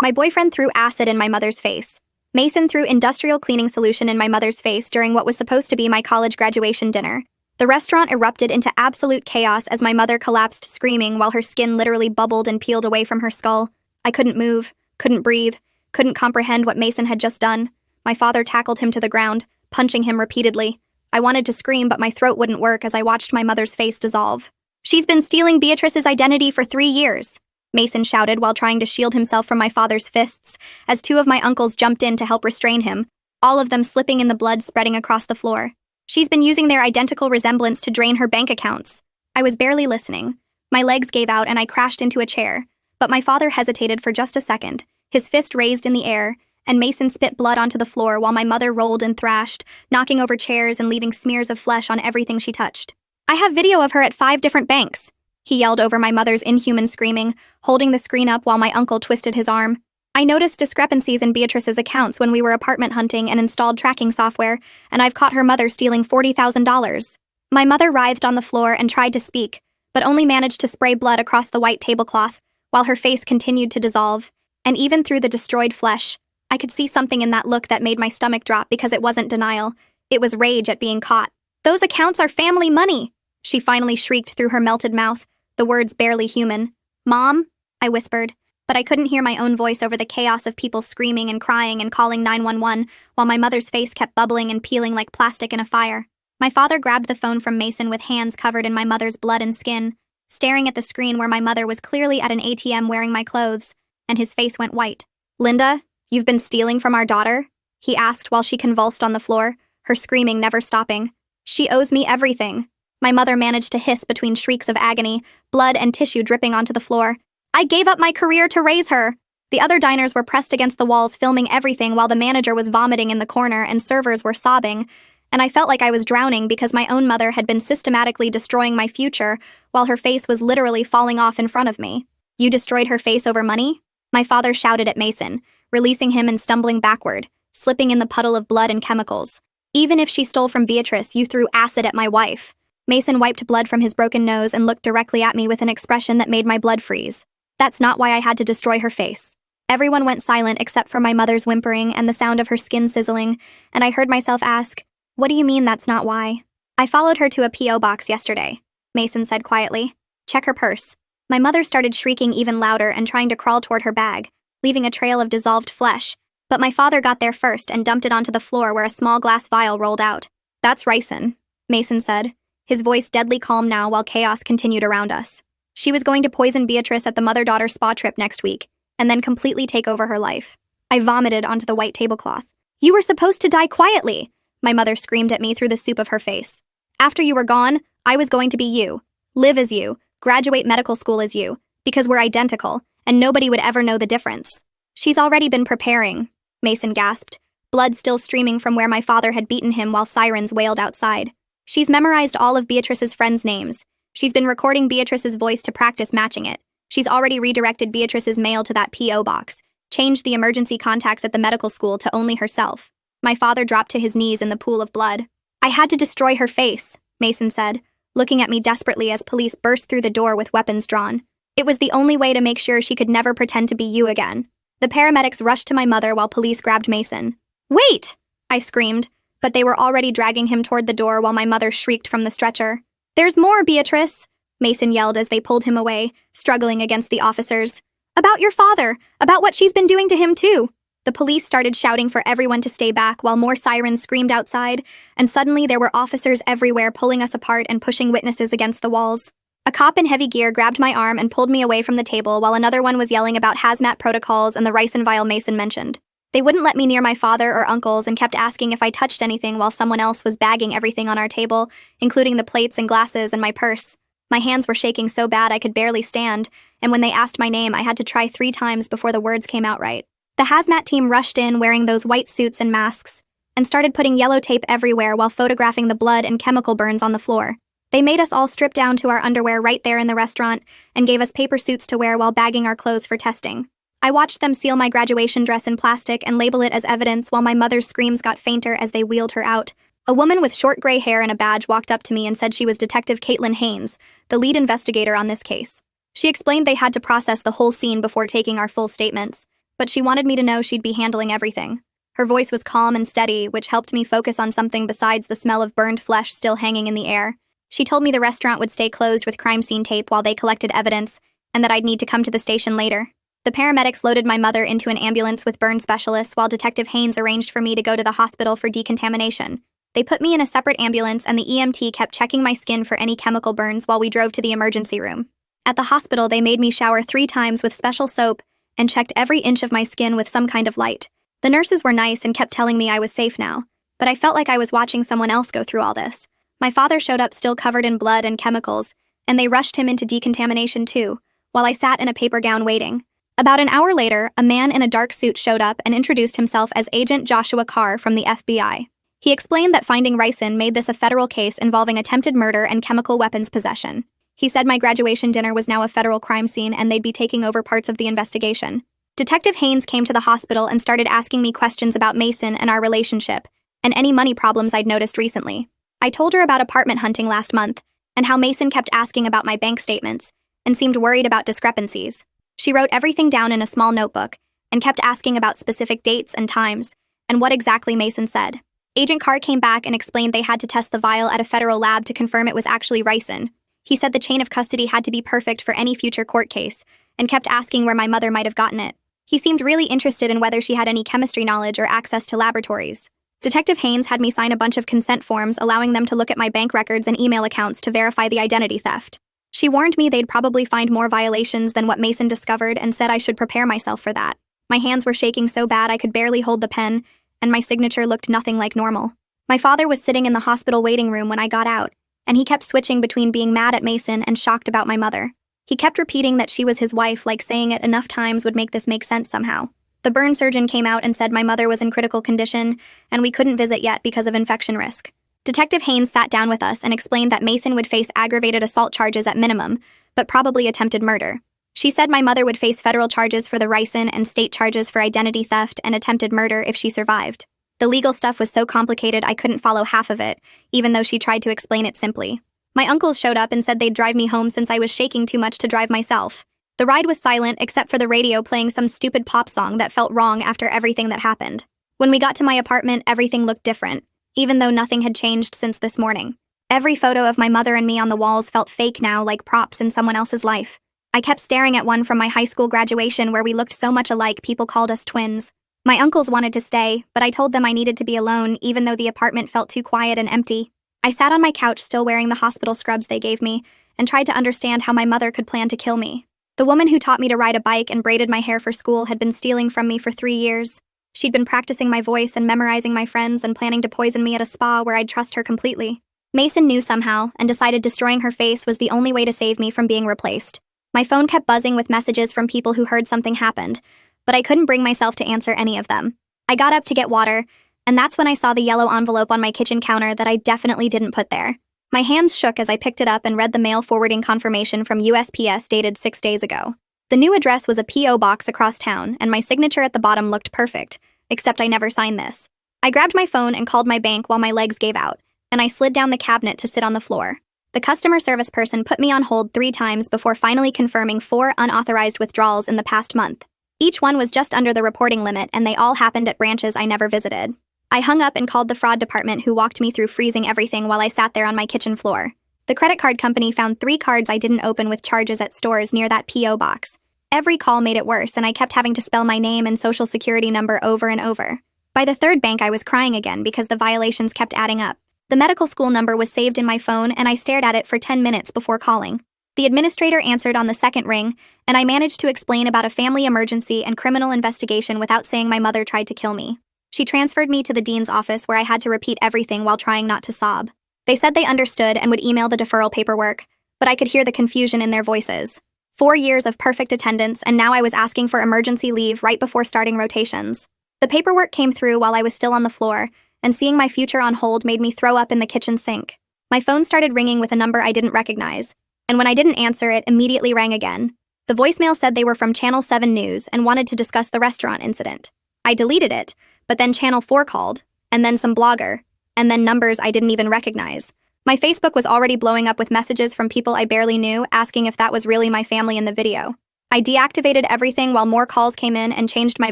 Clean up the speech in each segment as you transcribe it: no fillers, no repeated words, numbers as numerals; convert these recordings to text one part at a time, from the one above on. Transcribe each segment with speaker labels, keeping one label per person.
Speaker 1: My boyfriend threw acid in my mother's face. Mason threw industrial cleaning solution in my mother's face during what was supposed to be my college graduation dinner. The restaurant erupted into absolute chaos as my mother collapsed screaming while her skin literally bubbled and peeled away from her skull. I couldn't move, couldn't breathe, couldn't comprehend what Mason had just done. My father tackled him to the ground, punching him repeatedly. I wanted to scream, but my throat wouldn't work as I watched my mother's face dissolve. "She's been stealing Beatrice's identity for 3 years," Mason shouted while trying to shield himself from my father's fists, as 2 of my uncles jumped in to help restrain him, all of them slipping in the blood spreading across the floor. "She's been using their identical resemblance to drain her bank accounts." I was barely listening. My legs gave out and I crashed into a chair, but my father hesitated for just a second, his fist raised in the air, and Mason spit blood onto the floor while my mother rolled and thrashed, knocking over chairs and leaving smears of flesh on everything she touched. "I have video of her at 5 different banks," he yelled over my mother's inhuman screaming, holding the screen up while my uncle twisted his arm. "I noticed discrepancies in Beatrice's accounts when we were apartment hunting and installed tracking software, and I've caught her mother stealing $40,000. My mother writhed on the floor and tried to speak, but only managed to spray blood across the white tablecloth, while her face continued to dissolve. And even through the destroyed flesh, I could see something in that look that made my stomach drop because it wasn't denial. It was rage at being caught. "Those accounts are family money!" she finally shrieked through her melted mouth, the words barely human. "Mom?" I whispered, but I couldn't hear my own voice over the chaos of people screaming and crying and calling 911 while my mother's face kept bubbling and peeling like plastic in a fire. My father grabbed the phone from Mason with hands covered in my mother's blood and skin, staring at the screen where my mother was clearly at an ATM wearing my clothes, and his face went white. "Linda, you've been stealing from our daughter?" he asked while she convulsed on the floor, her screaming never stopping. "She owes me everything." My mother managed to hiss between shrieks of agony, blood and tissue dripping onto the floor. "I gave up my career to raise her." The other diners were pressed against the walls filming everything while the manager was vomiting in the corner and servers were sobbing, and I felt like I was drowning because my own mother had been systematically destroying my future while her face was literally falling off in front of me. "You destroyed her face over money?" My father shouted at Mason, releasing him and stumbling backward, slipping in the puddle of blood and chemicals. "Even if she stole from Beatrice, you threw acid at my wife." Mason wiped blood from his broken nose and looked directly at me with an expression that made my blood freeze. "That's not why I had to destroy her face." Everyone went silent except for my mother's whimpering and the sound of her skin sizzling, and I heard myself ask, "What do you mean that's not why?" "I followed her to a P.O. box yesterday," Mason said quietly. "Check her purse." My mother started shrieking even louder and trying to crawl toward her bag, leaving a trail of dissolved flesh, but my father got there first and dumped it onto the floor where a small glass vial rolled out. "That's ricin," Mason said, his voice deadly calm now while chaos continued around us. "She was going to poison Beatrice at the mother-daughter spa trip next week, and then completely take over her life." I vomited onto the white tablecloth. "You were supposed to die quietly," my mother screamed at me through the soup of her face. "After you were gone, I was going to be you, live as you, graduate medical school as you, because we're identical, and nobody would ever know the difference." "She's already been preparing," Mason gasped, blood still streaming from where my father had beaten him while sirens wailed outside. "She's memorized all of Beatrice's friends' names. She's been recording Beatrice's voice to practice matching it. She's already redirected Beatrice's mail to that P.O. box, changed the emergency contacts at the medical school to only herself." My father dropped to his knees in the pool of blood. "I had to destroy her face," Mason said, looking at me desperately as police burst through the door with weapons drawn. "It was the only way to make sure she could never pretend to be you again." The paramedics rushed to my mother while police grabbed Mason. "Wait!" I screamed, but they were already dragging him toward the door while my mother shrieked from the stretcher. "There's more, Beatrice!" Mason yelled as they pulled him away, struggling against the officers. "About your father, about what she's been doing to him too." The police started shouting for everyone to stay back while more sirens screamed outside, and suddenly there were officers everywhere pulling us apart and pushing witnesses against the walls. A cop in heavy gear grabbed my arm and pulled me away from the table while another one was yelling about hazmat protocols and the ricin vial Mason mentioned. They wouldn't let me near my father or uncles and kept asking if I touched anything while someone else was bagging everything on our table, including the plates and glasses and my purse. My hands were shaking so bad I could barely stand, and when they asked my name, I had to try 3 times before the words came out right. The hazmat team rushed in wearing those white suits and masks, and started putting yellow tape everywhere while photographing the blood and chemical burns on the floor. They made us all strip down to our underwear right there in the restaurant and gave us paper suits to wear while bagging our clothes for testing. I watched them seal my graduation dress in plastic and label it as evidence while my mother's screams got fainter as they wheeled her out. A woman with short gray hair and a badge walked up to me and said she was Detective Caitlin Haynes, the lead investigator on this case. She explained they had to process the whole scene before taking our full statements, but she wanted me to know she'd be handling everything. Her voice was calm and steady, which helped me focus on something besides the smell of burned flesh still hanging in the air. She told me the restaurant would stay closed with crime scene tape while they collected evidence, and that I'd need to come to the station later. The paramedics loaded my mother into an ambulance with burn specialists while Detective Haynes arranged for me to go to the hospital for decontamination. They put me in a separate ambulance, and the EMT kept checking my skin for any chemical burns while we drove to the emergency room. At the hospital, they made me shower 3 times with special soap and checked every inch of my skin with some kind of light. The nurses were nice and kept telling me I was safe now, but I felt like I was watching someone else go through all this. My father showed up still covered in blood and chemicals, and they rushed him into decontamination too, while I sat in a paper gown waiting. About an hour later, a man in a dark suit showed up and introduced himself as Agent Joshua Carr from the FBI. He explained that finding ricin made this a federal case involving attempted murder and chemical weapons possession. He said my graduation dinner was now a federal crime scene and they'd be taking over parts of the investigation. Detective Haynes came to the hospital and started asking me questions about Mason and our relationship, and any money problems I'd noticed recently. I told her about apartment hunting last month, and how Mason kept asking about my bank statements, and seemed worried about discrepancies. She wrote everything down in a small notebook, and kept asking about specific dates and times, and what exactly Mason said. Agent Carr came back and explained they had to test the vial at a federal lab to confirm it was actually ricin. He said the chain of custody had to be perfect for any future court case, and kept asking where my mother might have gotten it. He seemed really interested in whether she had any chemistry knowledge or access to laboratories. Detective Haynes had me sign a bunch of consent forms allowing them to look at my bank records and email accounts to verify the identity theft. She warned me they'd probably find more violations than what Mason discovered and said I should prepare myself for that. My hands were shaking so bad I could barely hold the pen, and my signature looked nothing like normal. My father was sitting in the hospital waiting room when I got out, and he kept switching between being mad at Mason and shocked about my mother. He kept repeating that she was his wife, like saying it enough times would make this make sense somehow. The burn surgeon came out and said my mother was in critical condition, and we couldn't visit yet because of infection risk. Detective Haynes sat down with us and explained that Mason would face aggravated assault charges at minimum, but probably attempted murder. She said my mother would face federal charges for the ricin and state charges for identity theft and attempted murder if she survived. The legal stuff was so complicated I couldn't follow half of it, even though she tried to explain it simply. My uncles showed up and said they'd drive me home since I was shaking too much to drive myself. The ride was silent except for the radio playing some stupid pop song that felt wrong after everything that happened. When we got to my apartment, everything looked different, even though nothing had changed since this morning. Every photo of my mother and me on the walls felt fake now, like props in someone else's life. I kept staring at one from my high school graduation where we looked so much alike people called us twins. My uncles wanted to stay, but I told them I needed to be alone even though the apartment felt too quiet and empty. I sat on my couch still wearing the hospital scrubs they gave me and tried to understand how my mother could plan to kill me. The woman who taught me to ride a bike and braided my hair for school had been stealing from me for 3 years. She'd been practicing my voice and memorizing my friends and planning to poison me at a spa where I'd trust her completely. Mason knew somehow and decided destroying her face was the only way to save me from being replaced. My phone kept buzzing with messages from people who heard something happened, but I couldn't bring myself to answer any of them. I got up to get water, and that's when I saw the yellow envelope on my kitchen counter that I definitely didn't put there. My hands shook as I picked it up and read the mail forwarding confirmation from USPS dated 6 days ago. The new address was a P.O. box across town, and my signature at the bottom looked perfect, except I never signed this. I grabbed my phone and called my bank while my legs gave out, and I slid down the cabinet to sit on the floor. The customer service person put me on hold 3 times before finally confirming 4 unauthorized withdrawals in the past month. Each one was just under the reporting limit, and they all happened at branches I never visited. I hung up and called the fraud department, who walked me through freezing everything while I sat there on my kitchen floor. The credit card company found 3 cards I didn't open with charges at stores near that P.O. box. Every call made it worse, and I kept having to spell my name and social security number over and over. By the 3rd bank, I was crying again because the violations kept adding up. The medical school number was saved in my phone, and I stared at it for 10 minutes before calling. The administrator answered on the 2nd ring, and I managed to explain about a family emergency and criminal investigation without saying my mother tried to kill me. She transferred me to the dean's office where I had to repeat everything while trying not to sob. They said they understood and would email the deferral paperwork, but I could hear the confusion in their voices. 4 years of perfect attendance, and now I was asking for emergency leave right before starting rotations. The paperwork came through while I was still on the floor, and seeing my future on hold made me throw up in the kitchen sink. My phone started ringing with a number I didn't recognize, and when I didn't answer, it immediately rang again. The voicemail said they were from Channel 7 News and wanted to discuss the restaurant incident. I deleted it, but then Channel 4 called, and then some blogger, and then numbers I didn't even recognize. My Facebook was already blowing up with messages from people I barely knew asking if that was really my family in the video. I deactivated everything while more calls came in and changed my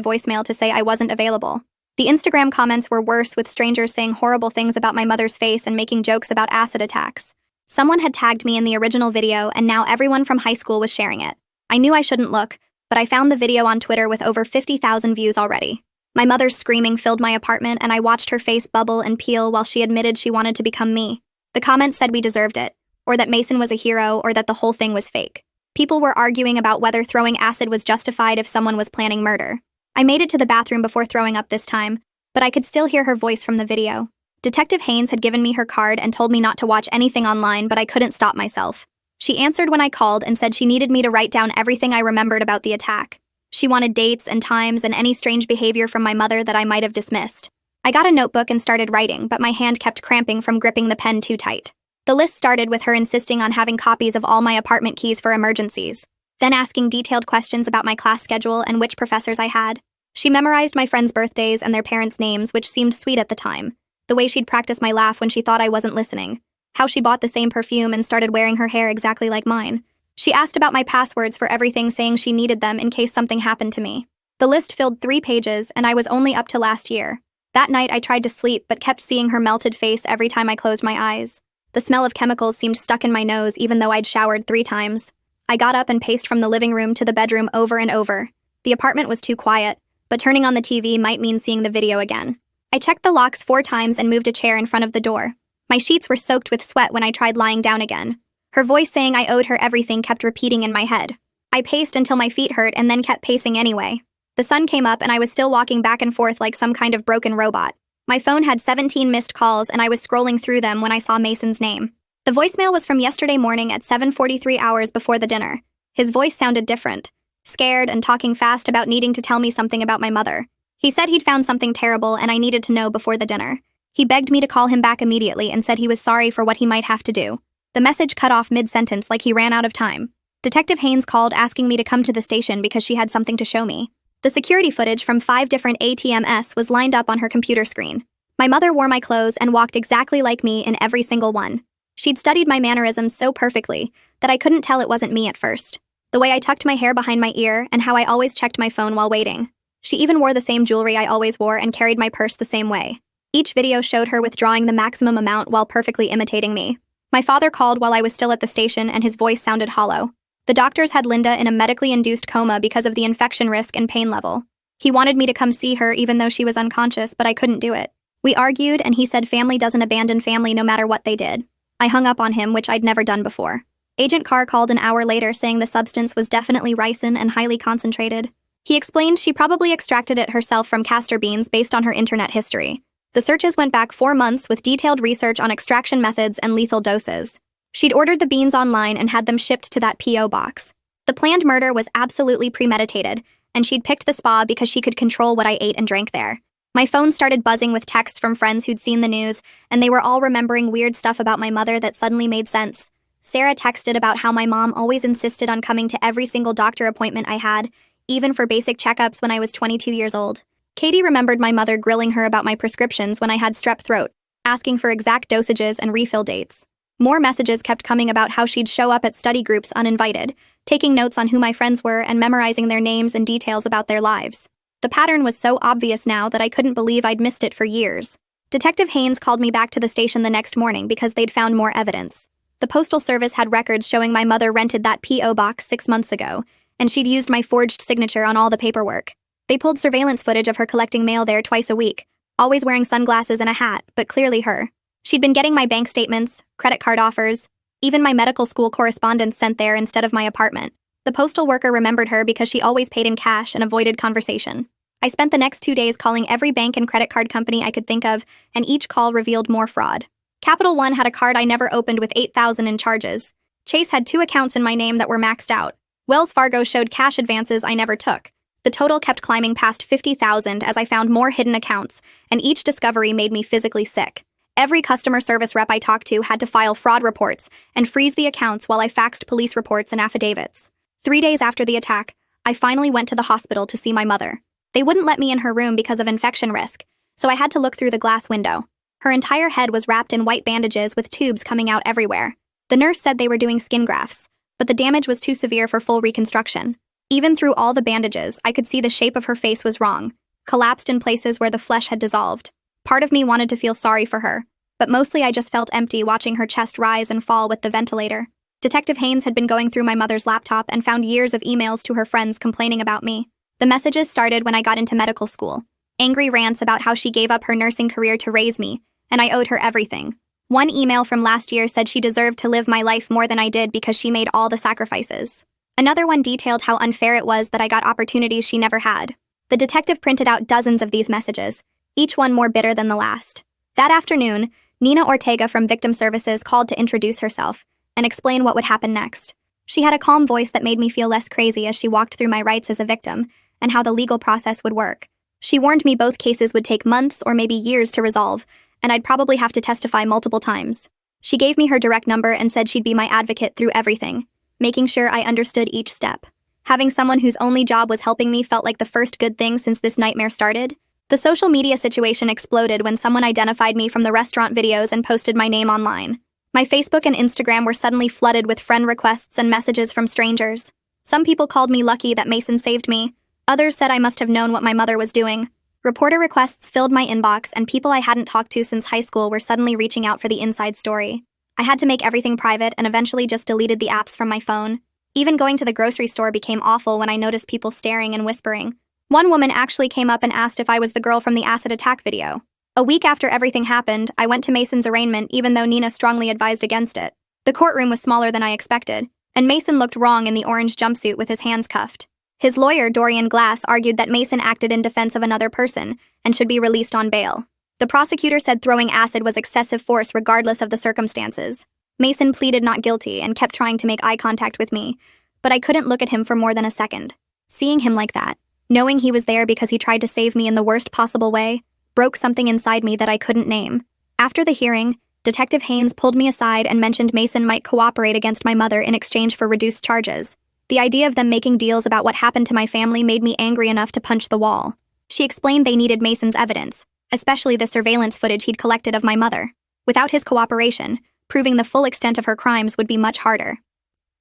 Speaker 1: voicemail to say I wasn't available. The Instagram comments were worse, with strangers saying horrible things about my mother's face and making jokes about acid attacks. Someone had tagged me in the original video, and now everyone from high school was sharing it. I knew I shouldn't look, but I found the video on Twitter with over 50,000 views already. My mother's screaming filled my apartment, and I watched her face bubble and peel while she admitted she wanted to become me. The comments said we deserved it, or that Mason was a hero, or that the whole thing was fake. People were arguing about whether throwing acid was justified if someone was planning murder. I made it to the bathroom before throwing up this time, but I could still hear her voice from the video. Detective Haynes had given me her card and told me not to watch anything online, but I couldn't stop myself. She answered when I called and said she needed me to write down everything I remembered about the attack. She wanted dates and times and any strange behavior from my mother that I might have dismissed. I got a notebook and started writing, but my hand kept cramping from gripping the pen too tight. The list started with her insisting on having copies of all my apartment keys for emergencies, then asking detailed questions about my class schedule and which professors I had. She memorized my friends' birthdays and their parents' names, which seemed sweet at the time. The way she'd practice my laugh when she thought I wasn't listening. How she bought the same perfume and started wearing her hair exactly like mine. She asked about my passwords for everything, saying she needed them in case something happened to me. The list filled 3 pages, and I was only up to last year. That night, I tried to sleep, but kept seeing her melted face every time I closed my eyes. The smell of chemicals seemed stuck in my nose, even though I'd showered 3 times. I got up and paced from the living room to the bedroom over and over. The apartment was too quiet, but turning on the TV might mean seeing the video again. I checked the locks 4 times and moved a chair in front of the door. My sheets were soaked with sweat when I tried lying down again. Her voice saying I owed her everything kept repeating in my head. I paced until my feet hurt and then kept pacing anyway. The sun came up and I was still walking back and forth like some kind of broken robot. My phone had 17 missed calls and I was scrolling through them when I saw Mason's name. The voicemail was from yesterday morning at 7:43 hours before the dinner. His voice sounded different, scared and talking fast about needing to tell me something about my mother. He said he'd found something terrible and I needed to know before the dinner. He begged me to call him back immediately and said he was sorry for what he might have to do. The message cut off mid-sentence like he ran out of time. Detective Haynes called asking me to come to the station because she had something to show me. The security footage from 5 different ATMs was lined up on her computer screen. My mother wore my clothes and walked exactly like me in every single one. She'd studied my mannerisms so perfectly that I couldn't tell it wasn't me at first. The way I tucked my hair behind my ear and how I always checked my phone while waiting. She even wore the same jewelry I always wore and carried my purse the same way. Each video showed her withdrawing the maximum amount while perfectly imitating me. My father called while I was still at the station and his voice sounded hollow. The doctors had Linda in a medically induced coma because of the infection risk and pain level. He wanted me to come see her even though she was unconscious, but I couldn't do it. We argued and he said family doesn't abandon family no matter what they did. I hung up on him, which I'd never done before. Agent Carr called an hour later saying the substance was definitely ricin and highly concentrated. He explained she probably extracted it herself from castor beans based on her internet history. The searches went back 4 months with detailed research on extraction methods and lethal doses. She'd ordered the beans online and had them shipped to that P.O. box. The planned murder was absolutely premeditated, and she'd picked the spa because she could control what I ate and drank there. My phone started buzzing with texts from friends who'd seen the news, and they were all remembering weird stuff about my mother that suddenly made sense. Sarah texted about how my mom always insisted on coming to every single doctor appointment I had, even for basic checkups when I was 22 years old. Katie remembered my mother grilling her about my prescriptions when I had strep throat, asking for exact dosages and refill dates. More messages kept coming about how she'd show up at study groups uninvited, taking notes on who my friends were and memorizing their names and details about their lives. The pattern was so obvious now that I couldn't believe I'd missed it for years. Detective Haynes called me back to the station the next morning because they'd found more evidence. The Postal Service had records showing my mother rented that P.O. box 6 months ago, and she'd used my forged signature on all the paperwork. They pulled surveillance footage of her collecting mail there twice a week, always wearing sunglasses and a hat, but clearly her. She'd been getting my bank statements, credit card offers, even my medical school correspondence sent there instead of my apartment. The postal worker remembered her because she always paid in cash and avoided conversation. I spent the next 2 days calling every bank and credit card company I could think of, and each call revealed more fraud. Capital One had a card I never opened with $8,000 in charges. Chase had 2 accounts in my name that were maxed out. Wells Fargo showed cash advances I never took. The total kept climbing past $50,000 as I found more hidden accounts, and each discovery made me physically sick. Every customer service rep I talked to had to file fraud reports and freeze the accounts while I faxed police reports and affidavits. 3 days after the attack, I finally went to the hospital to see my mother. They wouldn't let me in her room because of infection risk, so I had to look through the glass window. Her entire head was wrapped in white bandages with tubes coming out everywhere. The nurse said they were doing skin grafts, but the damage was too severe for full reconstruction. Even through all the bandages, I could see the shape of her face was wrong, collapsed in places where the flesh had dissolved. Part of me wanted to feel sorry for her, but mostly I just felt empty watching her chest rise and fall with the ventilator. Detective Haynes had been going through my mother's laptop and found years of emails to her friends complaining about me. The messages started when I got into medical school. Angry rants about how she gave up her nursing career to raise me, and I owed her everything. One email from last year said she deserved to live my life more than I did because she made all the sacrifices. Another one detailed how unfair it was that I got opportunities she never had. The detective printed out dozens of these messages, each one more bitter than the last. That afternoon, Nina Ortega from Victim Services called to introduce herself and explain what would happen next. She had a calm voice that made me feel less crazy as she walked through my rights as a victim and how the legal process would work. She warned me both cases would take months or maybe years to resolve, and I'd probably have to testify multiple times. She gave me her direct number and said she'd be my advocate through everything, making sure I understood each step. Having someone whose only job was helping me felt like the first good thing since this nightmare started. The social media situation exploded when someone identified me from the restaurant videos and posted my name online. My Facebook and Instagram were suddenly flooded with friend requests and messages from strangers. Some people called me lucky that Mason saved me. Others said I must have known what my mother was doing. Reporter requests filled my inbox, and people I hadn't talked to since high school were suddenly reaching out for the inside story. I had to make everything private and eventually just deleted the apps from my phone. Even going to the grocery store became awful when I noticed people staring and whispering. One woman actually came up and asked if I was the girl from the acid attack video. A week after everything happened, I went to Mason's arraignment even though Nina strongly advised against it. The courtroom was smaller than I expected, and Mason looked wrong in the orange jumpsuit with his hands cuffed. His lawyer, Dorian Glass, argued that Mason acted in defense of another person and should be released on bail. The prosecutor said throwing acid was excessive force regardless of the circumstances. Mason pleaded not guilty and kept trying to make eye contact with me, but I couldn't look at him for more than a second. Seeing him like that, knowing he was there because he tried to save me in the worst possible way, broke something inside me that I couldn't name. After the hearing, Detective Haynes pulled me aside and mentioned Mason might cooperate against my mother in exchange for reduced charges. The idea of them making deals about what happened to my family made me angry enough to punch the wall. She explained they needed Mason's evidence, especially the surveillance footage he'd collected of my mother. Without his cooperation, proving the full extent of her crimes would be much harder.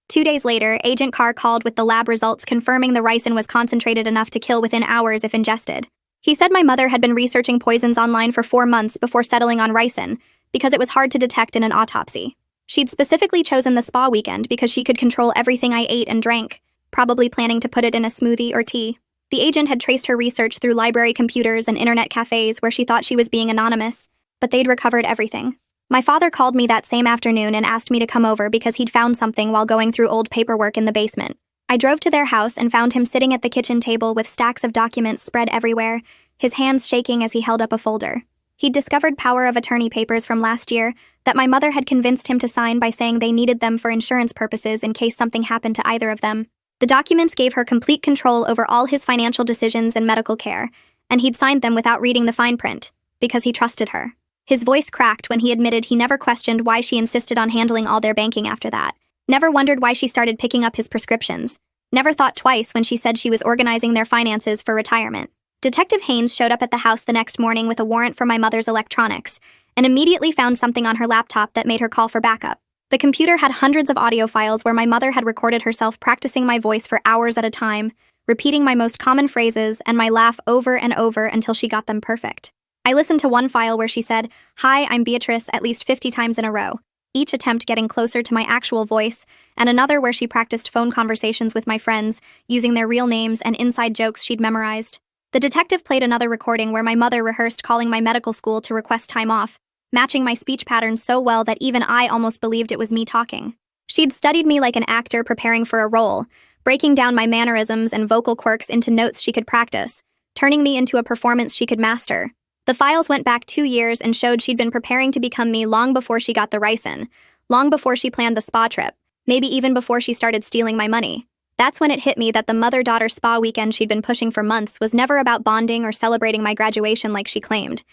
Speaker 1: 2 days later, Agent Carr called with the lab results confirming the ricin was concentrated enough to kill within hours if ingested. He said my mother had been researching poisons online for 4 months before settling on ricin because it was hard to detect in an autopsy. She'd specifically chosen the spa weekend because she could control everything I ate and drank, probably planning to put it in a smoothie or tea. The agent had traced her research through library computers and internet cafes where she thought she was being anonymous, but they'd recovered everything. My father called me that same afternoon and asked me to come over because he'd found something while going through old paperwork in the basement. I drove to their house and found him sitting at the kitchen table with stacks of documents spread everywhere, his hands shaking as he held up a folder. He'd discovered power of attorney papers from last year that my mother had convinced him to sign by saying they needed them for insurance purposes in case something happened to either of them. The documents gave her complete control over all his financial decisions and medical care, and he'd signed them without reading the fine print, because he trusted her. His voice cracked when he admitted he never questioned why she insisted on handling all their banking after that, never wondered why she started picking up his prescriptions, never thought twice when she said she was organizing their finances for retirement. Detective Haynes showed up at the house the next morning with a warrant for my mother's electronics, and immediately found something on her laptop that made her call for backup. The computer had hundreds of audio files where my mother had recorded herself practicing my voice for hours at a time, repeating my most common phrases and my laugh over and over until she got them perfect. I listened to one file where she said, "Hi, I'm Beatrice," at least 50 times in a row, each attempt getting closer to my actual voice, and another where she practiced phone conversations with my friends, using their real names and inside jokes she'd memorized. The detective played another recording where my mother rehearsed calling my medical school to request time off, matching my speech patterns so well that even I almost believed it was me talking. She'd studied me like an actor preparing for a role, breaking down my mannerisms and vocal quirks into notes she could practice, turning me into a performance she could master. The files went back 2 years and showed she'd been preparing to become me long before she got the ricin, long before she planned the spa trip, maybe even before she started stealing my money. That's when it hit me that the mother-daughter spa weekend she'd been pushing for months was never about bonding or celebrating my graduation like she claimed.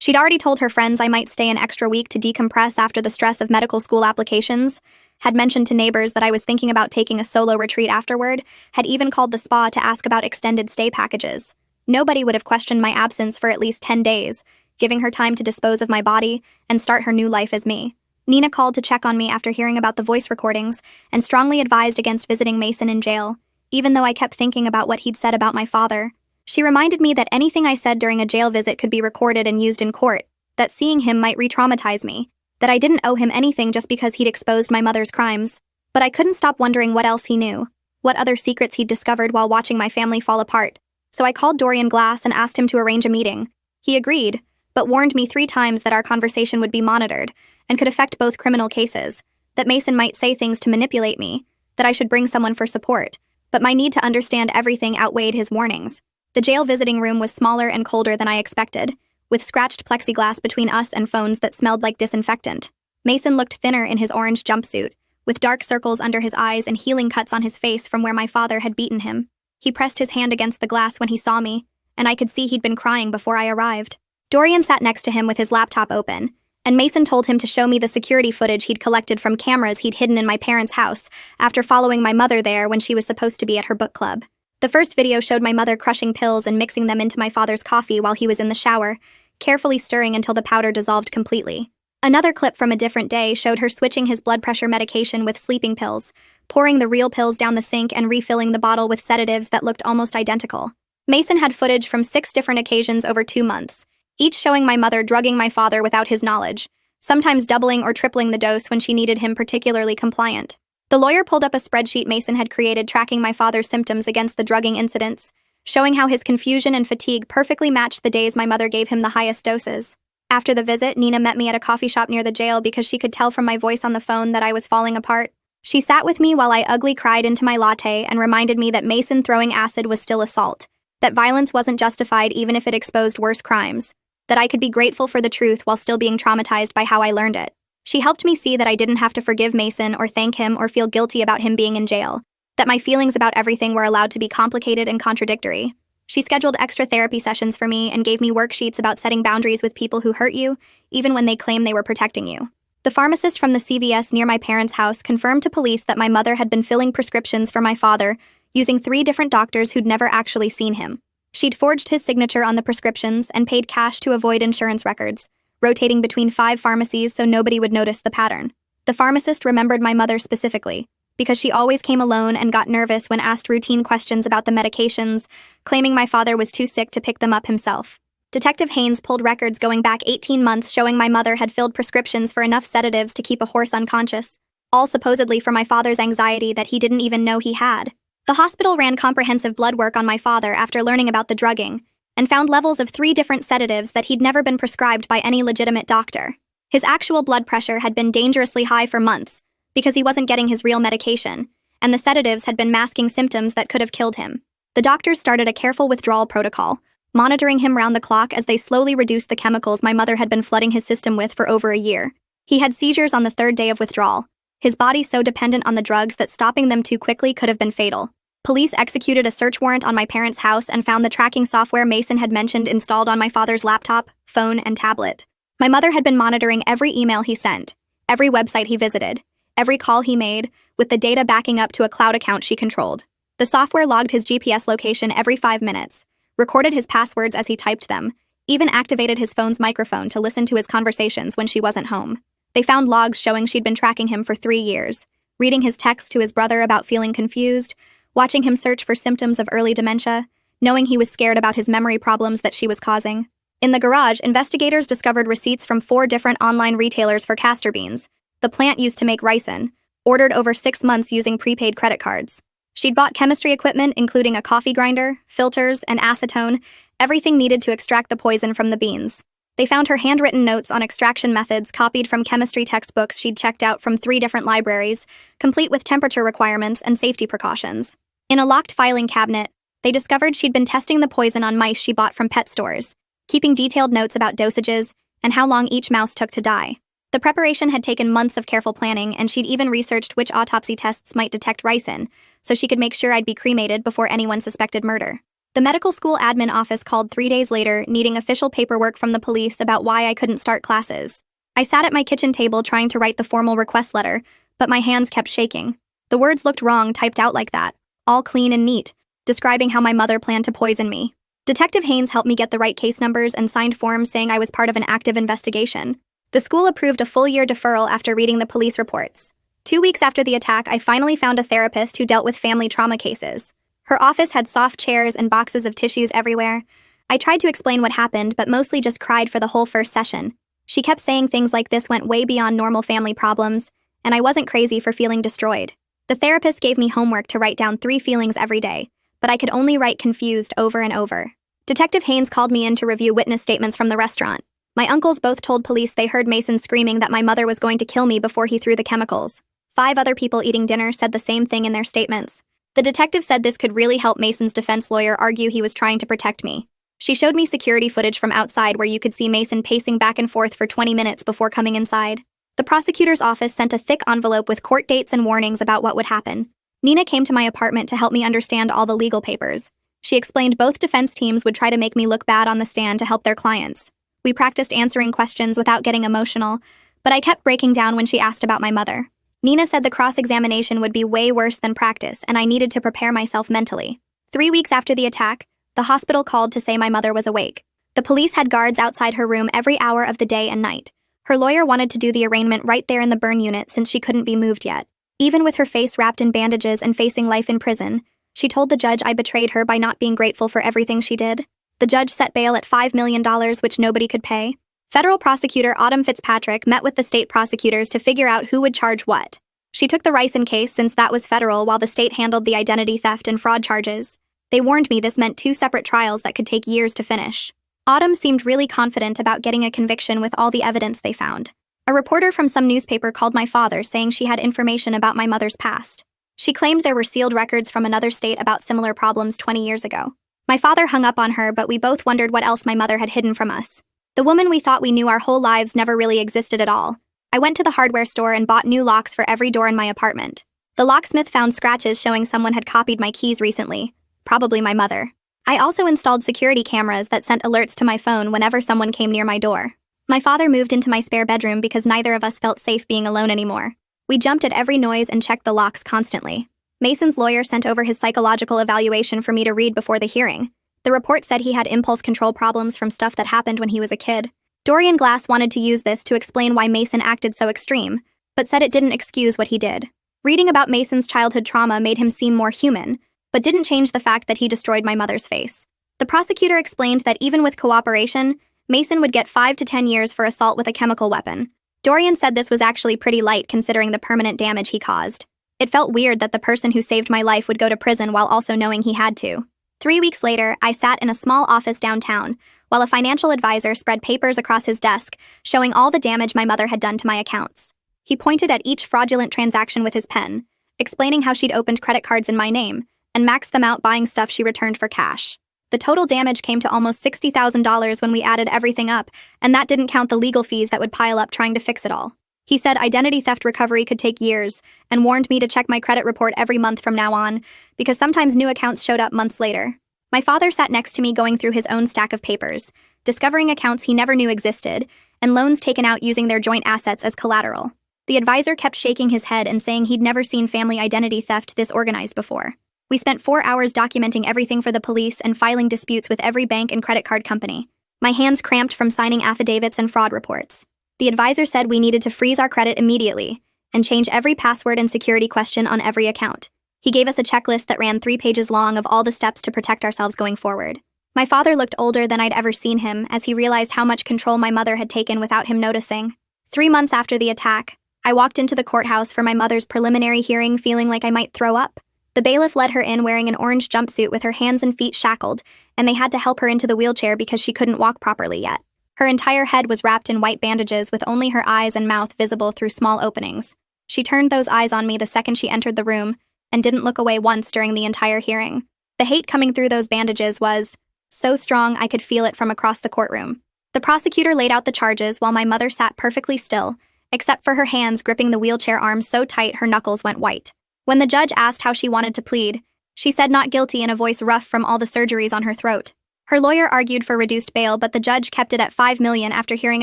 Speaker 1: She'd already told her friends I might stay an extra week to decompress after the stress of medical school applications, had mentioned to neighbors that I was thinking about taking a solo retreat afterward, had even called the spa to ask about extended stay packages. Nobody would have questioned my absence for at least 10 days, giving her time to dispose of my body and start her new life as me. Nina called to check on me after hearing about the voice recordings and strongly advised against visiting Mason in jail, even though I kept thinking about what he'd said about my father. She reminded me that anything I said during a jail visit could be recorded and used in court, that seeing him might re-traumatize me, that I didn't owe him anything just because he'd exposed my mother's crimes. But I couldn't stop wondering what else he knew, what other secrets he'd discovered while watching my family fall apart. So I called Dorian Glass and asked him to arrange a meeting. He agreed, but warned me 3 times that our conversation would be monitored and could affect both criminal cases, that Mason might say things to manipulate me, that I should bring someone for support, but my need to understand everything outweighed his warnings. The jail visiting room was smaller and colder than I expected, with scratched plexiglass between us and phones that smelled like disinfectant. Mason looked thinner in his orange jumpsuit, with dark circles under his eyes and healing cuts on his face from where my father had beaten him. He pressed his hand against the glass when he saw me, and I could see he'd been crying before I arrived. Dorian sat next to him with his laptop open, and Mason told him to show me the security footage he'd collected from cameras he'd hidden in my parents' house after following my mother there when she was supposed to be at her book club. The first video showed my mother crushing pills and mixing them into my father's coffee while he was in the shower, carefully stirring until the powder dissolved completely. Another clip from a different day showed her switching his blood pressure medication with sleeping pills, pouring the real pills down the sink and refilling the bottle with sedatives that looked almost identical. Mason had footage from 6 different occasions over 2 months, each showing my mother drugging my father without his knowledge, sometimes doubling or tripling the dose when she needed him particularly compliant. The lawyer pulled up a spreadsheet Mason had created tracking my father's symptoms against the drugging incidents, showing how his confusion and fatigue perfectly matched the days my mother gave him the highest doses. After the visit, Nina met me at a coffee shop near the jail because she could tell from my voice on the phone that I was falling apart. She sat with me while I ugly cried into my latte and reminded me that Mason throwing acid was still assault, that violence wasn't justified even if it exposed worse crimes, that I could be grateful for the truth while still being traumatized by how I learned it. She helped me see that I didn't have to forgive Mason or thank him or feel guilty about him being in jail, that my feelings about everything were allowed to be complicated and contradictory. She scheduled extra therapy sessions for me and gave me worksheets about setting boundaries with people who hurt you, even when they claim they were protecting you. The pharmacist from the CVS near my parents' house confirmed to police that my mother had been filling prescriptions for my father using 3 different doctors who'd never actually seen him. She'd forged his signature on the prescriptions and paid cash to avoid insurance records, rotating between 5 pharmacies so nobody would notice the pattern. The pharmacist remembered my mother specifically, because she always came alone and got nervous when asked routine questions about the medications, claiming my father was too sick to pick them up himself. Detective Haynes pulled records going back 18 months showing my mother had filled prescriptions for enough sedatives to keep a horse unconscious, all supposedly for my father's anxiety that he didn't even know he had. The hospital ran comprehensive blood work on my father after learning about the drugging, and found levels of 3 different sedatives that he'd never been prescribed by any legitimate doctor. His actual blood pressure had been dangerously high for months, because he wasn't getting his real medication, and the sedatives had been masking symptoms that could have killed him. The doctors started a careful withdrawal protocol, monitoring him round the clock as they slowly reduced the chemicals my mother had been flooding his system with for over a year. He had seizures on the 3rd day of withdrawal, his body so dependent on the drugs that stopping them too quickly could have been fatal. Police executed a search warrant on my parents' house and found the tracking software Mason had mentioned installed on my father's laptop, phone, and tablet. My mother had been monitoring every email he sent, every website he visited, every call he made, with the data backing up to a cloud account she controlled. The software logged his GPS location every 5 minutes, recorded his passwords as he typed them, even activated his phone's microphone to listen to his conversations when she wasn't home. They found logs showing she'd been tracking him for 3 years, reading his texts to his brother about feeling confused, watching him search for symptoms of early dementia, knowing he was scared about his memory problems that she was causing. In the garage, investigators discovered receipts from 4 different online retailers for castor beans, the plant used to make ricin, ordered over 6 months using prepaid credit cards. She'd bought chemistry equipment, including a coffee grinder, filters, and acetone, everything needed to extract the poison from the beans. They found her handwritten notes on extraction methods copied from chemistry textbooks she'd checked out from 3 different libraries, complete with temperature requirements and safety precautions. In a locked filing cabinet, they discovered she'd been testing the poison on mice she bought from pet stores, keeping detailed notes about dosages and how long each mouse took to die. The preparation had taken months of careful planning, and she'd even researched which autopsy tests might detect ricin, so she could make sure I'd be cremated before anyone suspected murder. The medical school admin office called 3 days later, needing official paperwork from the police about why I couldn't start classes. I sat at my kitchen table trying to write the formal request letter, but my hands kept shaking. The words looked wrong typed out like that, all clean and neat, describing how my mother planned to poison me. Detective Haynes helped me get the right case numbers and signed forms saying I was part of an active investigation. The school approved a full-year deferral after reading the police reports. 2 weeks after the attack, I finally found a therapist who dealt with family trauma cases. Her office had soft chairs and boxes of tissues everywhere. I tried to explain what happened, but mostly just cried for the whole first session. She kept saying things like this went way beyond normal family problems, and I wasn't crazy for feeling destroyed. The therapist gave me homework to write down 3 feelings every day, but I could only write confused over and over. Detective Haynes called me in to review witness statements from the restaurant. My uncles both told police they heard Mason screaming that my mother was going to kill me before he threw the chemicals. 5 other people eating dinner said the same thing in their statements. The detective said this could really help Mason's defense lawyer argue he was trying to protect me. She showed me security footage from outside where you could see Mason pacing back and forth for 20 minutes before coming inside. The prosecutor's office sent a thick envelope with court dates and warnings about what would happen. Nina came to my apartment to help me understand all the legal papers. She explained both defense teams would try to make me look bad on the stand to help their clients. We practiced answering questions without getting emotional, but I kept breaking down when she asked about my mother. Nina said the cross-examination would be way worse than practice, and I needed to prepare myself mentally. 3 weeks after the attack, the hospital called to say my mother was awake. The police had guards outside her room every hour of the day and night. Her lawyer wanted to do the arraignment right there in the burn unit since she couldn't be moved yet. Even with her face wrapped in bandages and facing life in prison, she told the judge I betrayed her by not being grateful for everything she did. The judge set bail at $5 million, which nobody could pay. Federal prosecutor Autumn Fitzpatrick met with the state prosecutors to figure out who would charge what. She took the ricin case since that was federal while the state handled the identity theft and fraud charges. They warned me this meant 2 separate trials that could take years to finish. Autumn seemed really confident about getting a conviction with all the evidence they found. A reporter from some newspaper called my father saying she had information about my mother's past. She claimed there were sealed records from another state about similar problems 20 years ago. My father hung up on her, but we both wondered what else my mother had hidden from us. The woman we thought we knew our whole lives never really existed at all. I went to the hardware store and bought new locks for every door in my apartment. The locksmith found scratches showing someone had copied my keys recently, probably my mother. I also installed security cameras that sent alerts to my phone whenever someone came near my door. My father moved into my spare bedroom because neither of us felt safe being alone anymore. We jumped at every noise and checked the locks constantly. Mason's lawyer sent over his psychological evaluation for me to read before the hearing. The report said he had impulse control problems from stuff that happened when he was a kid. Dorian Glass wanted to use this to explain why Mason acted so extreme, but said it didn't excuse what he did. Reading about Mason's childhood trauma made him seem more human, but didn't change the fact that he destroyed my mother's face. The prosecutor explained that even with cooperation, Mason would get 5 to 10 years for assault with a chemical weapon. Dorian said this was actually pretty light considering the permanent damage he caused. It felt weird that the person who saved my life would go to prison while also knowing he had to. 3 weeks later, I sat in a small office downtown, while a financial advisor spread papers across his desk showing all the damage my mother had done to my accounts. He pointed at each fraudulent transaction with his pen, explaining how she'd opened credit cards in my name, and maxed them out buying stuff she returned for cash. The total damage came to almost $60,000 when we added everything up, and that didn't count the legal fees that would pile up trying to fix it all. He said identity theft recovery could take years, and warned me to check my credit report every month from now on, because sometimes new accounts showed up months later. My father sat next to me going through his own stack of papers, discovering accounts he never knew existed, and loans taken out using their joint assets as collateral. The advisor kept shaking his head and saying he'd never seen family identity theft this organized before. We spent 4 hours documenting everything for the police and filing disputes with every bank and credit card company. My hands cramped from signing affidavits and fraud reports. The advisor said we needed to freeze our credit immediately and change every password and security question on every account. He gave us a checklist that ran 3 pages long of all the steps to protect ourselves going forward. My father looked older than I'd ever seen him as he realized how much control my mother had taken without him noticing. 3 months after the attack, I walked into the courthouse for my mother's preliminary hearing feeling like I might throw up. The bailiff led her in wearing an orange jumpsuit with her hands and feet shackled, and they had to help her into the wheelchair because she couldn't walk properly yet. Her entire head was wrapped in white bandages with only her eyes and mouth visible through small openings. She turned those eyes on me the second she entered the room, and didn't look away once during the entire hearing. The hate coming through those bandages was so strong I could feel it from across the courtroom. The prosecutor laid out the charges while my mother sat perfectly still, except for her hands gripping the wheelchair arms so tight her knuckles went white. When the judge asked how she wanted to plead, she said not guilty in a voice rough from all the surgeries on her throat. Her lawyer argued for reduced bail, but the judge kept it at $5 million after hearing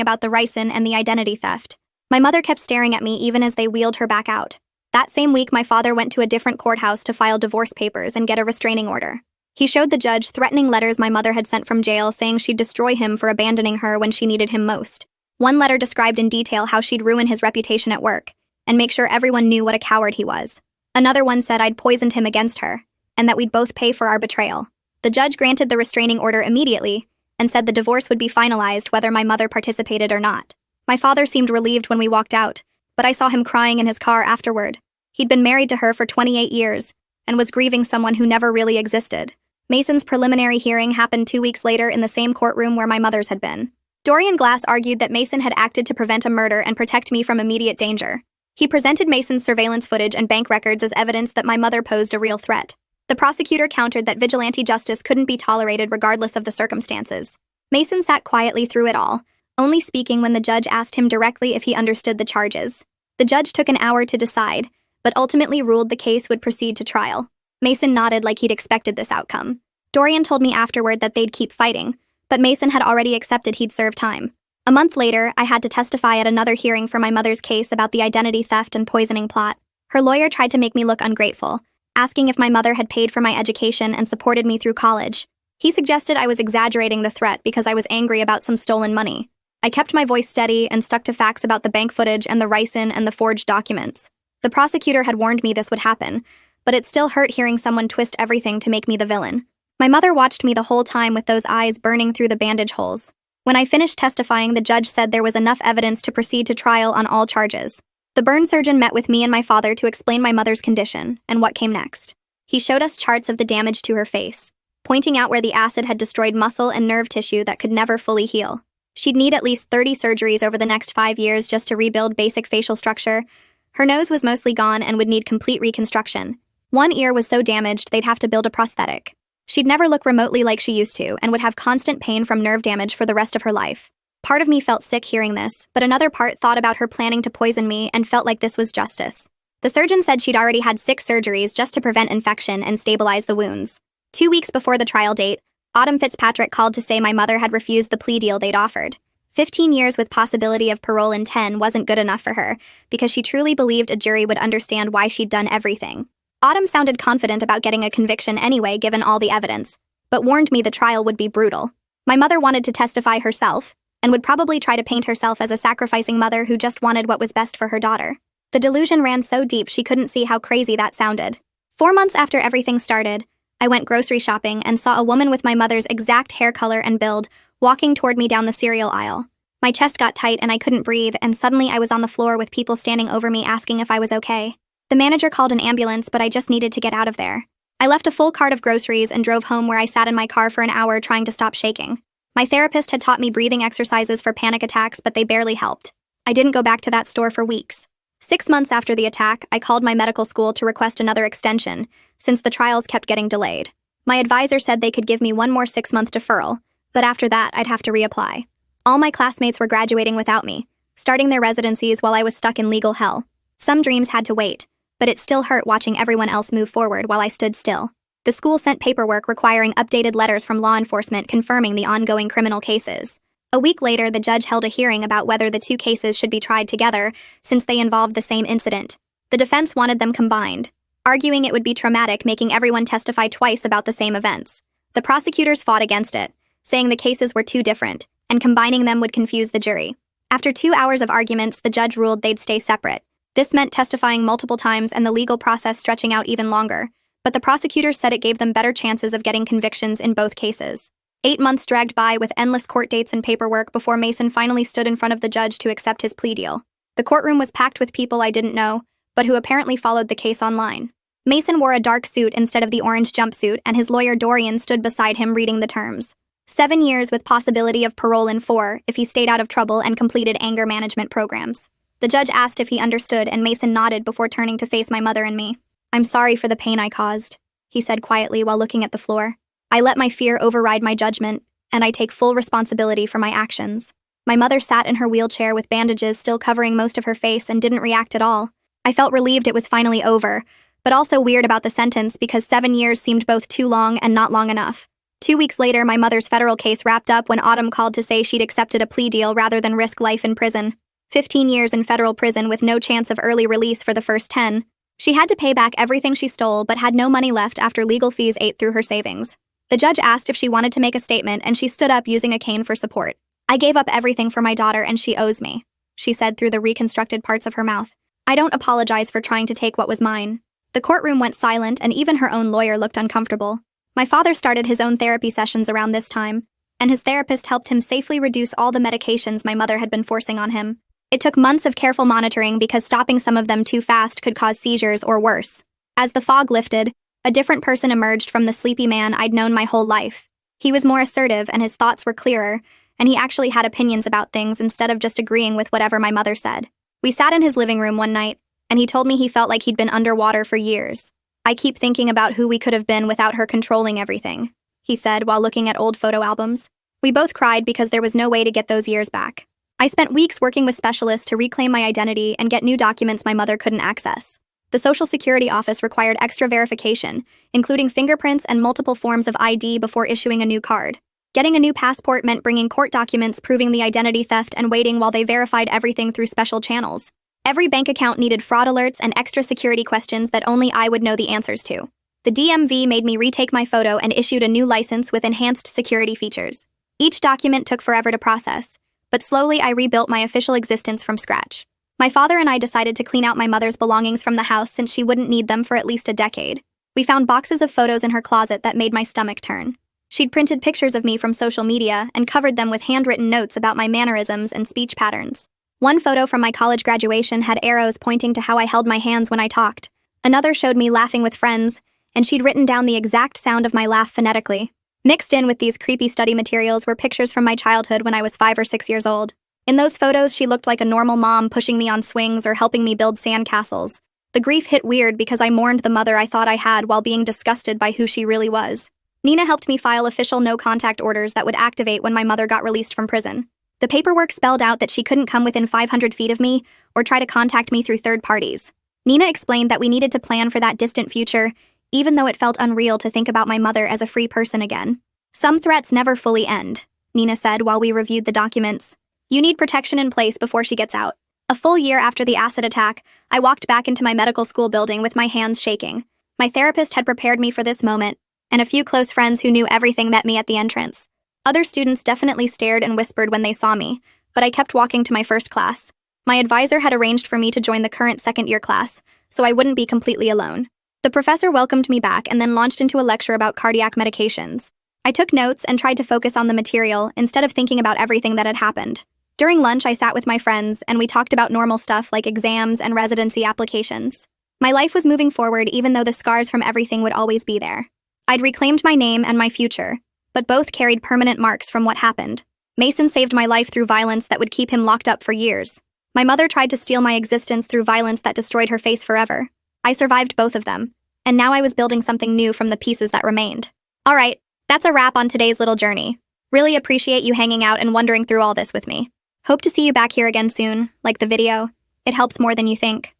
Speaker 1: about the ricin and the identity theft. My mother kept staring at me even as they wheeled her back out. That same week, my father went to a different courthouse to file divorce papers and get a restraining order. He showed the judge threatening letters my mother had sent from jail saying she'd destroy him for abandoning her when she needed him most. One letter described in detail how she'd ruin his reputation at work and make sure everyone knew what a coward he was. Another one said I'd poisoned him against her, and that we'd both pay for our betrayal. The judge granted the restraining order immediately and said the divorce would be finalized whether my mother participated or not. My father seemed relieved when we walked out, but I saw him crying in his car afterward. He'd been married to her for 28 years and was grieving someone who never really existed. Mason's preliminary hearing happened 2 weeks later in the same courtroom where my mother's had been. Dorian Glass argued that Mason had acted to prevent a murder and protect me from immediate danger. He presented Mason's surveillance footage and bank records as evidence that my mother posed a real threat. The prosecutor countered that vigilante justice couldn't be tolerated regardless of the circumstances. Mason sat quietly through it all, only speaking when the judge asked him directly if he understood the charges. The judge took an hour to decide, but ultimately ruled the case would proceed to trial. Mason nodded like he'd expected this outcome. Dorian told me afterward that they'd keep fighting, but Mason had already accepted he'd serve time. A month later, I had to testify at another hearing for my mother's case about the identity theft and poisoning plot. Her lawyer tried to make me look ungrateful, asking if my mother had paid for my education and supported me through college. He suggested I was exaggerating the threat because I was angry about some stolen money. I kept my voice steady and stuck to facts about the bank footage and the ricin and the forged documents. The prosecutor had warned me this would happen, but it still hurt hearing someone twist everything to make me the villain. My mother watched me the whole time with those eyes burning through the bandage holes. When I finished testifying, the judge said there was enough evidence to proceed to trial on all charges. The burn surgeon met with me and my father to explain my mother's condition and what came next. He showed us charts of the damage to her face, pointing out where the acid had destroyed muscle and nerve tissue that could never fully heal. She'd need at least 30 surgeries over the next 5 years just to rebuild basic facial structure. Her nose was mostly gone and would need complete reconstruction. One ear was so damaged they'd have to build a prosthetic. She'd never look remotely like she used to and would have constant pain from nerve damage for the rest of her life. Part of me felt sick hearing this, but another part thought about her planning to poison me and felt like this was justice. The surgeon said she'd already had 6 surgeries just to prevent infection and stabilize the wounds. 2 weeks before the trial date, Autumn Fitzpatrick called to say my mother had refused the plea deal they'd offered. 15 years with possibility of parole in 10 wasn't good enough for her, because she truly believed a jury would understand why she'd done everything. Autumn sounded confident about getting a conviction anyway given all the evidence, but warned me the trial would be brutal. My mother wanted to testify herself, and would probably try to paint herself as a sacrificing mother who just wanted what was best for her daughter. The delusion ran so deep she couldn't see how crazy that sounded. 4 months after everything started, I went grocery shopping and saw a woman with my mother's exact hair color and build walking toward me down the cereal aisle. My chest got tight and I couldn't breathe, and suddenly I was on the floor with people standing over me asking if I was okay. The manager called an ambulance, but I just needed to get out of there. I left a full cart of groceries and drove home, where I sat in my car for an hour trying to stop shaking. My therapist had taught me breathing exercises for panic attacks, but they barely helped. I didn't go back to that store for weeks. 6 months after the attack, I called my medical school to request another extension, since the trials kept getting delayed. My advisor said they could give me one more 6-month deferral, but after that, I'd have to reapply. All my classmates were graduating without me, starting their residencies while I was stuck in legal hell. Some dreams had to wait, but it still hurt watching everyone else move forward while I stood still. The school sent paperwork requiring updated letters from law enforcement confirming the ongoing criminal cases. A week later, the judge held a hearing about whether the 2 cases should be tried together, since they involved the same incident. The defense wanted them combined, arguing it would be traumatic making everyone testify twice about the same events. The prosecutors fought against it, saying the cases were too different, and combining them would confuse the jury. After 2 hours of arguments, the judge ruled they'd stay separate. This meant testifying multiple times and the legal process stretching out even longer, but the prosecutors said it gave them better chances of getting convictions in both cases. 8 months dragged by with endless court dates and paperwork before Mason finally stood in front of the judge to accept his plea deal. The courtroom was packed with people I didn't know, but who apparently followed the case online. Mason wore a dark suit instead of the orange jumpsuit, and his lawyer Dorian stood beside him reading the terms. 7 years with possibility of parole in 4 if he stayed out of trouble and completed anger management programs. The judge asked if he understood, and Mason nodded before turning to face my mother and me. "I'm sorry for the pain I caused," he said quietly while looking at the floor. "I let my fear override my judgment, and I take full responsibility for my actions." My mother sat in her wheelchair with bandages still covering most of her face and didn't react at all. I felt relieved it was finally over, but also weird about the sentence because 7 years seemed both too long and not long enough. 2 weeks later, my mother's federal case wrapped up when Autumn called to say she'd accepted a plea deal rather than risk life in prison. 15 years in federal prison with no chance of early release for the first 10. She had to pay back everything she stole but had no money left after legal fees ate through her savings. The judge asked if she wanted to make a statement, and she stood up using a cane for support. "I gave up everything for my daughter and she owes me," she said through the reconstructed parts of her mouth. "I don't apologize for trying to take what was mine. The courtroom went silent, and even her own lawyer looked uncomfortable. My father started his own therapy sessions around this time, and his therapist helped him safely reduce all the medications my mother had been forcing on him. It took months of careful monitoring because stopping some of them too fast could cause seizures or worse. As the fog lifted, a different person emerged from the sleepy man I'd known my whole life. He was more assertive and his thoughts were clearer, and he actually had opinions about things instead of just agreeing with whatever my mother said. We sat in his living room one night, and he told me he felt like he'd been underwater for years. "I keep thinking about who we could have been without her controlling everything," he said while looking at old photo albums. We both cried because there was no way to get those years back. I spent weeks working with specialists to reclaim my identity and get new documents my mother couldn't access. The Social Security office required extra verification, including fingerprints and multiple forms of ID before issuing a new card. Getting a new passport meant bringing court documents proving the identity theft and waiting while they verified everything through special channels. Every bank account needed fraud alerts and extra security questions that only I would know the answers to. The DMV made me retake my photo and issued a new license with enhanced security features. Each document took forever to process, but slowly I rebuilt my official existence from scratch. My father and I decided to clean out my mother's belongings from the house since she wouldn't need them for at least a decade. We found boxes of photos in her closet that made my stomach turn. She'd printed pictures of me from social media and covered them with handwritten notes about my mannerisms and speech patterns. One photo from my college graduation had arrows pointing to how I held my hands when I talked. Another showed me laughing with friends, and she'd written down the exact sound of my laugh phonetically. Mixed in with these creepy study materials were pictures from my childhood when I was 5 or 6 years old. In those photos, she looked like a normal mom pushing me on swings or helping me build sandcastles. The grief hit weird because I mourned the mother I thought I had while being disgusted by who she really was. Nina helped me file official no-contact orders that would activate when my mother got released from prison. The paperwork spelled out that she couldn't come within 500 feet of me or try to contact me through third parties. Nina explained that we needed to plan for that distant future, even though it felt unreal to think about my mother as a free person again. "Some threats never fully end," Nina said while we reviewed the documents. "You need protection in place before she gets out." A full year after the acid attack, I walked back into my medical school building with my hands shaking. My therapist had prepared me for this moment, and a few close friends who knew everything met me at the entrance. Other students definitely stared and whispered when they saw me, but I kept walking to my first class. My advisor had arranged for me to join the current second-year class, so I wouldn't be completely alone. The professor welcomed me back and then launched into a lecture about cardiac medications. I took notes and tried to focus on the material instead of thinking about everything that had happened. During lunch, I sat with my friends and we talked about normal stuff like exams and residency applications. My life was moving forward even though the scars from everything would always be there. I'd reclaimed my name and my future, but both carried permanent marks from what happened. Mason saved my life through violence that would keep him locked up for years. My mother tried to steal my existence through violence that destroyed her face forever. I survived both of them, and now I was building something new from the pieces that remained. All right, that's a wrap on today's little journey. Really appreciate you hanging out and wondering through all this with me. Hope to see you back here again soon, like the video. It helps more than you think.